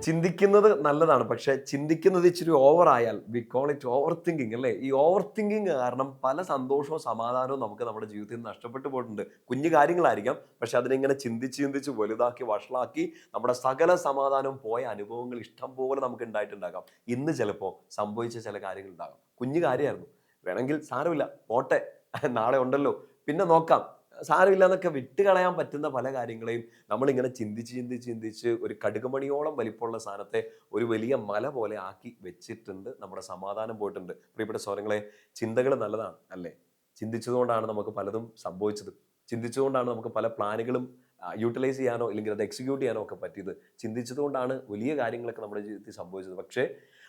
ചിന്തിക്കുന്നത് നല്ലതാണ്. പക്ഷേ ചിന്തിക്കുന്നത് ഇച്ചിരി ഓവറായാൽ we call it over thinking അല്ലേ? ഈ ഓവർ തിങ്കിങ് കാരണം പല സന്തോഷവും സമാധാനവും നമുക്ക് നമ്മുടെ ജീവിതത്തിൽ നിന്ന് നഷ്ടപ്പെട്ടു പോയിട്ടുണ്ട്. കുഞ്ഞു കാര്യങ്ങളായിരിക്കാം. പക്ഷെ അതിനെങ്ങനെ ചിന്തിച്ച് ചിന്തിച്ച് വലുതാക്കി വഷളാക്കി നമ്മുടെ സകല സമാധാനവും പോയ അനുഭവങ്ങൾ ഇഷ്ടം പോലെ നമുക്ക് ഉണ്ടായിട്ടുണ്ടാകാം. ഇന്ന് ചിലപ്പോൾ സംഭവിച്ച ചില കാര്യങ്ങൾ ഉണ്ടാകാം. കുഞ്ഞു കാര്യമായിരുന്നു. വേണമെങ്കിൽ സാരമില്ല പോട്ടെ, നാളെ ഉണ്ടല്ലോ, പിന്നെ നോക്കാം, സാരമില്ല എന്നൊക്കെ വിട്ടുകളയാൻ പറ്റുന്ന പല കാര്യങ്ങളെയും നമ്മളിങ്ങനെ ചിന്തിച്ച് ചിന്തിച്ച് ചിന്തിച്ച് ഒരു കടുകുമണിയോളം വലിപ്പമുള്ള സാധനത്തെ ഒരു വലിയ മല പോലെ ആക്കി വെച്ചിട്ടുണ്ട്. നമ്മുടെ സമാധാനം പോയിട്ടുണ്ട്. പ്രിയപ്പെട്ട സ്വരങ്ങളെ, ചിന്തകൾ നല്ലതാണ് അല്ലേ? ചിന്തിച്ചതുകൊണ്ടാണ് നമുക്ക് പലതും സംഭവിച്ചത്. ചിന്തിച്ചുകൊണ്ടാണ് നമുക്ക് പല പ്ലാനുകളും യൂട്ടിലൈസ് ചെയ്യാനോ ഇല്ലെങ്കിൽ അത് എക്സിക്യൂട്ട് ചെയ്യാനോ ഒക്കെ പറ്റിയത്. ചിന്തിച്ചതുകൊണ്ടാണ് വലിയ കാര്യങ്ങളൊക്കെ നമ്മുടെ ജീവിതത്തിൽ സംഭവിച്ചത്. പക്ഷേ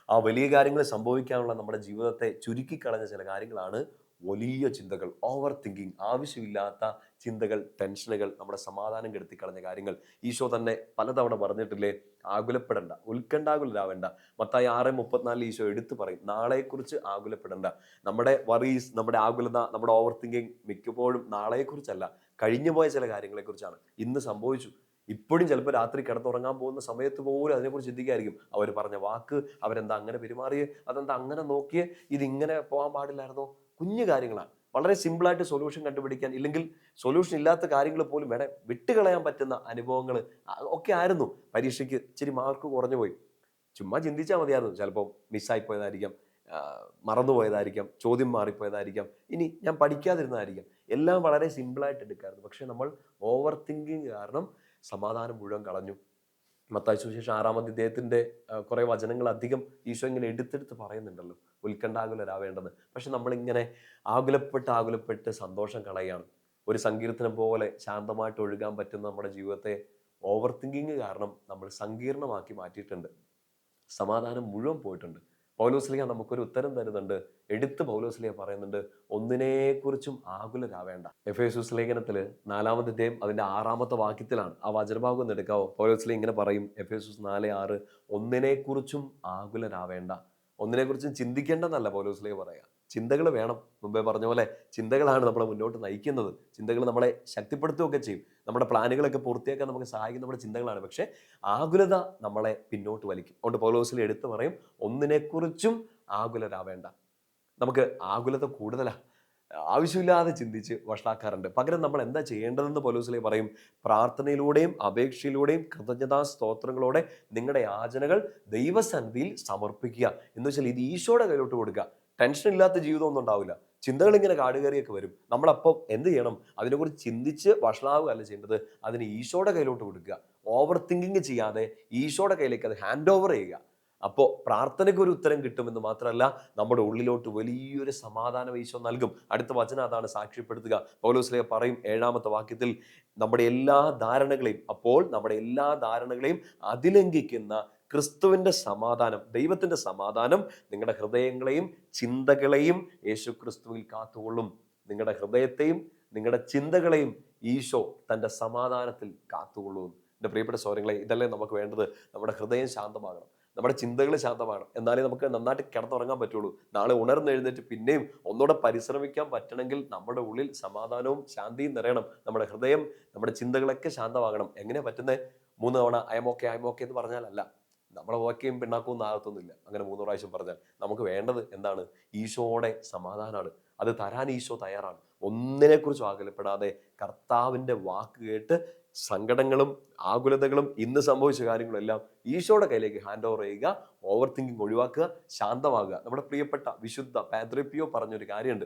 ആ വലിയ കാര്യങ്ങൾ സംഭവിക്കാനുള്ള നമ്മുടെ ജീവിതത്തെ ചുരുക്കിക്കളഞ്ഞ ചില കാര്യങ്ങളാണ് വലിയ ചിന്തകൾ, ഓവർ തിങ്കിങ്, ആവശ്യമില്ലാത്ത ചിന്തകൾ, ടെൻഷനുകൾ, നമ്മുടെ സമാധാനം കെടുത്തിക്കളഞ്ഞ കാര്യങ്ങൾ. ഈശോ തന്നെ പലതവണ പറഞ്ഞിട്ടില്ലേ, ആകുലപ്പെടേണ്ട, ഉത്കണ്ഠാകുലരാവേണ്ട. മത്തായി 6:34 ഈശോ എടുത്തു പറയും, നാളെക്കുറിച്ച് ആകുലപ്പെടേണ്ട. നമ്മുടെ വറീസ്, നമ്മുടെ ആകുലത, നമ്മുടെ ഓവർ തിങ്കിങ് മിക്കപ്പോഴും നാളെക്കുറിച്ചല്ല, കഴിഞ്ഞുപോയ ചില കാര്യങ്ങളെക്കുറിച്ചാണ്. ഇന്ന് സംഭവിച്ചു, ഇപ്പോഴും ചിലപ്പോൾ രാത്രി കിടന്നുറങ്ങാൻ പോകുന്ന സമയത്ത് പോലും അതിനെക്കുറിച്ച് ചിന്തിക്കുകയായിരിക്കും. അവർ പറഞ്ഞ വാക്ക്, അവരെന്താ അങ്ങനെ പെരുമാറിയേ, അതെന്താ അങ്ങനെ നോക്കിയേ, ഇതിങ്ങനെ പോകാൻ പാടില്ലായിരുന്നോ? കുഞ്ഞു കാര്യങ്ങളാണ്. വളരെ സിമ്പിളായിട്ട് സൊല്യൂഷൻ കണ്ടുപിടിക്കാൻ, ഇല്ലെങ്കിൽ സൊല്യൂഷൻ ഇല്ലാത്ത കാര്യങ്ങൾ പോലും വേണേ വിട്ടുകളയാൻ പറ്റുന്ന അനുഭവങ്ങൾ ഒക്കെ ആയിരുന്നു. പരീക്ഷയ്ക്ക് ഇച്ചിരി മാർക്ക് കുറഞ്ഞു പോയി, ചുമ്മാ ചിന്തിച്ചാൽ മതിയായിരുന്നു. ചിലപ്പോൾ മിസ്സായി പോയതായിരിക്കാം, മറന്നുപോയതായിരിക്കാം, ചോദ്യം മാറിപ്പോയതായിരിക്കാം, ഇനി ഞാൻ പഠിക്കാതിരുന്നതായിരിക്കാം. എല്ലാം വളരെ സിമ്പിളായിട്ട് എടുക്കാമായിരുന്നു. പക്ഷെ നമ്മൾ ഓവർ തിങ്കിങ് കാരണം സമാധാനം മുഴുവൻ കളഞ്ഞു. മത്തായി സുവിശേഷം 6-ാം അധ്യായത്തിന്റെ കുറെ വചനങ്ങൾ അധികം ഈശോ ഇങ്ങനെ എടുത്തെടുത്ത് പറയുന്നുണ്ടല്ലോ, ഉത്കണ്ഠാകുലരാവേണ്ടെന്ന്. പക്ഷെ നമ്മളിങ്ങനെ ആകുലപ്പെട്ട് സന്തോഷം കളയുകയാണ്. ഒരു സങ്കീർത്തനം പോലെ ശാന്തമായിട്ട് ഒഴുകാൻ പറ്റുന്ന നമ്മുടെ ജീവിതത്തെ ഓവർ തിങ്കിങ് കാരണം നമ്മൾ സങ്കീർണമാക്കി മാറ്റിയിട്ടുണ്ട്. സമാധാനം മുഴുവൻ പോയിട്ടുണ്ട്. പൗലോസ്ലീഹ നമുക്കൊരു ഉത്തരം തരുന്നുണ്ട്. എടുത്ത് പൗലോസ്ലീഹ പറയുന്നുണ്ട്, ഒന്നിനെക്കുറിച്ചും ആകുലരാവേണ്ട. എഫേസൂസ് ലേഖനത്തില് 4-ാം അധ്യായം അതിന്റെ 6-ാമത്തെ വാക്യത്തിലാണ് ആ വചനഭാഗം ഒന്ന് എടുക്കാവോ? പൗലോസ്ലീഹ ഇങ്ങനെ പറയും, എഫേസൂസ് 4:6, ഒന്നിനെക്കുറിച്ചും ആകുലരാവേണ്ട. ഒന്നിനെക്കുറിച്ചും ചിന്തിക്കേണ്ടെന്നല്ല പൗലോസ്ലീഹ പറയാ. ചിന്തകൾ വേണം. മുമ്പേ പറഞ്ഞ പോലെ ചിന്തകളാണ് നമ്മളെ മുന്നോട്ട് നയിക്കുന്നത്. ചിന്തകൾ നമ്മളെ ശക്തിപ്പെടുത്തുകയൊക്കെ ചെയ്യും. നമ്മുടെ പ്ലാനുകളൊക്കെ പൂർത്തിയാക്കാൻ നമുക്ക് സഹായിക്കുന്ന നമ്മുടെ ചിന്തകളാണ്. പക്ഷേ ആകുലത നമ്മളെ പിന്നോട്ട് വലിക്കും. അതുകൊണ്ട് പൗലോസ്ലീഹ എടുത്തു പറയും, ഒന്നിനെക്കുറിച്ചും ആകുലരാവേണ്ട. നമുക്ക് ആകുലത കൂടുതലാ, ആവശ്യമില്ലാതെ ചിന്തിച്ച് വഷളാക്കാറുണ്ട്. പകരം നമ്മൾ എന്താ ചെയ്യേണ്ടതെന്ന് പൗലോസ്ലീഹ പറയും, പ്രാർത്ഥനയിലൂടെയും അപേക്ഷയിലൂടെയും കൃതജ്ഞതാ സ്തോത്രങ്ങളോടെ നിങ്ങളുടെ യാചനകൾ ദൈവസന്നിധിയിൽ സമർപ്പിക്കുക. എന്ന് വെച്ചാൽ ഇത് ഈശോയുടെ കയ്യിലോട്ട് കൊടുക്കുക. ടെൻഷൻ ഇല്ലാത്ത ജീവിതം ഒന്നും ഉണ്ടാവില്ല. ചിന്തകൾ ഇങ്ങനെ കാടുകയറിയൊക്കെ വരും. നമ്മളപ്പം എന്ത് ചെയ്യണം? അതിനെക്കുറിച്ച് ചിന്തിച്ച് വഷളാവുകയല്ല ചെയ്യേണ്ടത്, അതിന് ഈശോയുടെ കയ്യിലോട്ട് കൊടുക്കുക. ഓവർ തിങ്കിങ് ചെയ്യാതെ ഈശോയുടെ കയ്യിലേക്ക് അത് ഹാൻഡ് ഓവർ ചെയ്യുക. അപ്പോൾ പ്രാർത്ഥനയ്ക്ക് ഒരു ഉത്തരം കിട്ടുമെന്ന് മാത്രമല്ല, നമ്മുടെ ഉള്ളിലോട്ട് വലിയൊരു സമാധാനം ഈശോ നൽകും. അടുത്ത വചനം അതാണ് സാക്ഷ്യപ്പെടുത്തുക. പൗലോസ്ലീഹ പറയും 7-ാമത്തെ വാക്യത്തിൽ, നമ്മുടെ എല്ലാ ധാരണകളെയും അതിലംഘിക്കുന്ന ക്രിസ്തുവിന്റെ സമാധാനം, ദൈവത്തിന്റെ സമാധാനം നിങ്ങളുടെ ഹൃദയങ്ങളെയും ചിന്തകളെയും യേശു ക്രിസ്തുവിൽ കാത്തുകൊള്ളും. നിങ്ങളുടെ ഹൃദയത്തെയും നിങ്ങളുടെ ചിന്തകളെയും ഈശോ തൻ്റെ സമാധാനത്തിൽ കാത്തുകൊള്ളും. എൻ്റെ പ്രിയപ്പെട്ട സഹോദരങ്ങളെ, ഇതല്ലേ നമുക്ക് വേണ്ടത്? നമ്മുടെ ഹൃദയം ശാന്തമാകണം, നമ്മുടെ ചിന്തകൾ ശാന്തമാകണം. എന്നാലേ നമുക്ക് നന്നായിട്ട് കിടന്നുറങ്ങാൻ പറ്റുള്ളൂ. നാളെ ഉണർന്നെഴുന്നേറ്റ് പിന്നെയും ഒന്നുകൂടെ പരിശ്രമിക്കാൻ പറ്റണമെങ്കിൽ നമ്മുടെ ഉള്ളിൽ സമാധാനവും ശാന്തിയും നിറയണം. നമ്മുടെ ഹൃദയം, നമ്മുടെ ചിന്തകളൊക്കെ ശാന്തമാകണം. എങ്ങനെയാ പറ്റുന്നത്? 3 തവണ അയമോക്കെ എന്ന് പറഞ്ഞാലല്ല. നമ്മളെ ഓക്കെയും പിണ്ണാക്കും ഒന്നും ആകത്തൊന്നുമില്ല അങ്ങനെ 3 പ്രാവശ്യം പറഞ്ഞാൽ. നമുക്ക് വേണ്ടത് എന്താണ്? ഈശോയുടെ സമാധാനമാണ്. അത് തരാൻ ഈശോ തയ്യാറാണ്. ഒന്നിനെക്കുറിച്ചും ആകുലപ്പെടാതെ കർത്താവിൻ്റെ വാക്ക് കേട്ട് സങ്കടങ്ങളും ആകുലതകളും ഇന്ന് സംഭവിച്ച കാര്യങ്ങളും എല്ലാം ഈശോയുടെ കയ്യിലേക്ക് ഹാൻഡ് ഓവർ ചെയ്യുക. ഓവർ തിങ്കിങ് ഒഴിവാക്കുക, ശാന്തമാകുക. നമ്മുടെ പ്രിയപ്പെട്ട വിശുദ്ധ പാദ്രി പറഞ്ഞൊരു കാര്യമുണ്ട്,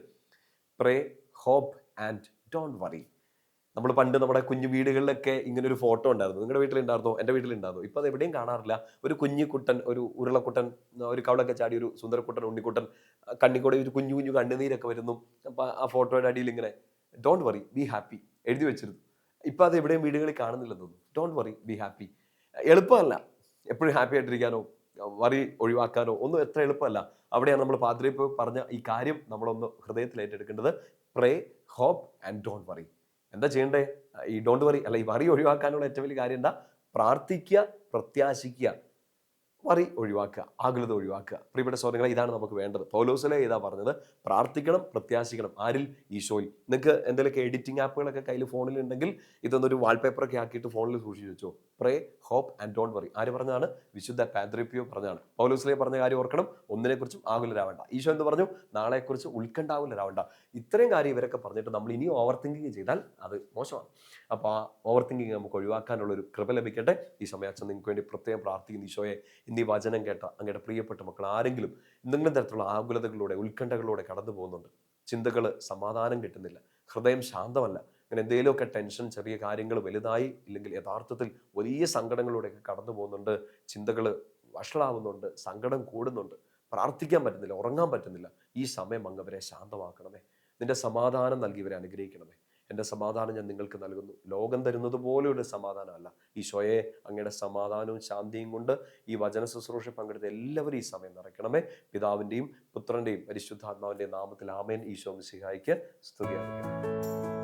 പ്രേ, ഹോപ്പ് ആൻഡ് ഡോണ്ട് വറി. നമ്മൾ പണ്ട് നമ്മുടെ കുഞ്ഞു വീടുകളിലൊക്കെ ഇങ്ങനെ ഒരു ഫോട്ടോ ഉണ്ടായിരുന്നു. നിങ്ങളുടെ വീട്ടിലുണ്ടായിരുന്നോ? എൻ്റെ വീട്ടിലുണ്ടായിരുന്നു. ഇപ്പം അത് എവിടെയും കാണാറില്ല. ഒരു കുഞ്ഞിക്കുട്ടൻ, ഒരു ഉരുളക്കുട്ടൻ, ഒരു കവളൊക്കെ ചാടി ഒരു സുന്ദരക്കുട്ടൻ, ഉണ്ണിക്കുട്ടൻ, കണ്ണിക്കൂടെ ഒരു കുഞ്ഞു കുഞ്ഞു കണ്ണുനീരൊക്കെ വരുന്നു. അപ്പം ആ ഫോട്ടോയുടെ അടിയിൽ ഇങ്ങനെ ഡോണ്ട് വറി ബി ഹാപ്പി എഴുതി വെച്ചിരുന്നു. ഇപ്പം അത് എവിടെയും വീടുകളിൽ കാണുന്നില്ലെന്ന് തോന്നുന്നു. Don't worry be happy. എളുപ്പമല്ല എപ്പോഴും ഹാപ്പി ആയിട്ടിരിക്കാനോ വറി ഒഴിവാക്കാനോ ഒന്നും എത്ര എളുപ്പമല്ല. അവിടെയാണ് നമ്മൾ പാദ്രി പറഞ്ഞ ഈ കാര്യം നമ്മളൊന്ന് ഹൃദയത്തിൽ ഏറ്റെടുക്കേണ്ടത്. പ്രേ, ഹോപ്പ് ആൻഡ് ഡോണ്ട് വറി. എന്താ ചെയ്യണ്ടേ? ഈ ഡോണ്ട് വറി അല്ല, ഈ വറി ഒഴിവാക്കാനുള്ള ഏറ്റവും വലിയ കാര്യം എന്താ? പ്രാർത്ഥിക്കുക, പ്രത്യാശിക്കുക. വറി ഒഴിവാക്കുക, ആകുലത ഒഴിവാക്കുക. പ്രിയപ്പെട്ട സഹോദരങ്ങളെ, ഇതാണ് നമുക്ക് വേണ്ടത്. പൗലോസിലെ ഇതാ പറഞ്ഞത്, പ്രാർത്ഥിക്കണം, പ്രത്യാശിക്കണം. ആരിൽ? ഈശോയിൽ. നിങ്ങൾക്ക് എന്തെങ്കിലുമൊക്കെ എഡിറ്റിംഗ് ആപ്പുകളൊക്കെ കയ്യിൽ ഫോണിൽ ഉണ്ടെങ്കിൽ ഇതൊന്നൊരു വാൾപേപ്പറൊക്കെ ആക്കിയിട്ട് ഫോണിൽ സൂക്ഷിച്ച് വെച്ചോ. പ്രേ, ഹോപ്പ് ആൻഡ് ഡോണ്ട് വറി. ആര് പറഞ്ഞതാണ്? വിശുദ്ധ പാദ്രിപ്പിയോ പറഞ്ഞാണ്. പൗലോസിലെ പറഞ്ഞ കാര്യം ഓർക്കണം, ഒന്നിനെക്കുറിച്ചും ആകുലരാവേണ്ട. ഈശോ എന്ത് പറഞ്ഞു? നാളെക്കുറിച്ച് ഉത്കണ്ഠാകുലരാവേണ്ട. ഇത്രയും കാര്യം ഇവരൊക്കെ പറഞ്ഞിട്ട് നമ്മൾ ഇനി ഓവർ തിങ്കിങ് ചെയ്താൽ അത് മോശമാണ്. അപ്പോൾ ആ ഓവർ തിങ്കിങ് നമുക്ക് ഒഴിവാക്കാനുള്ള ഒരു കൃപ ലഭിക്കട്ടെ. ഈ സമയം അച്ഛൻ നിങ്ങൾക്ക് വേണ്ടി പ്രത്യേകം പ്രാർത്ഥിക്കുന്നു. ഈശോയെ, ഇന്ന് ഈ വചനം കേട്ട അങ്ങയുടെ പ്രിയപ്പെട്ട മക്കൾ ആരെങ്കിലും എന്തെങ്കിലും തരത്തിലുള്ള ആകുലതകളിലൂടെ, ഉത്കണ്ഠകളിലൂടെ കടന്നു പോകുന്നുണ്ട്, ചിന്തകൾ സമാധാനം കിട്ടുന്നില്ല, ഹൃദയം ശാന്തമല്ല, അങ്ങനെ എന്തെങ്കിലുമൊക്കെ ടെൻഷൻ, ചെറിയ കാര്യങ്ങൾ വലുതായി ഇല്ലെങ്കിൽ യഥാർത്ഥത്തിൽ വലിയ സങ്കടങ്ങളിലൂടെയൊക്കെ കടന്നു പോകുന്നുണ്ട്, ചിന്തകൾ വഷളാവുന്നുണ്ട്, സങ്കടം കൂടുന്നുണ്ട്, പ്രാർത്ഥിക്കാൻ പറ്റുന്നില്ല, ഉറങ്ങാൻ പറ്റുന്നില്ല, ഈ സമയം അങ്ങ് അവരെ ശാന്തമാക്കണമേ. നിന്റെ സമാധാനം നൽകി ഇവരെ അനുഗ്രഹിക്കണമേ. എൻ്റെ സമാധാനം ഞാൻ നിങ്ങൾക്ക് നൽകുന്നു. ലോകം തരുന്നത് പോലെ ഒരു സമാധാനമല്ല. ഈശോയെ, അങ്ങയുടെ സമാധാനവും ശാന്തിയും കൊണ്ട് ഈ വചന ശുശ്രൂഷ പങ്കെടുത്ത എല്ലാവരും ഈ സമയം നിറയ്ക്കണമേ. പിതാവിൻ്റെയും പുത്രൻ്റെയും പരിശുദ്ധാത്മാവിൻ്റെയും നാമത്തിൽ ആമേൻ. ഈശോ മിശിഹായ്ക്ക് സ്തുതിയായിരിക്കട്ടെ.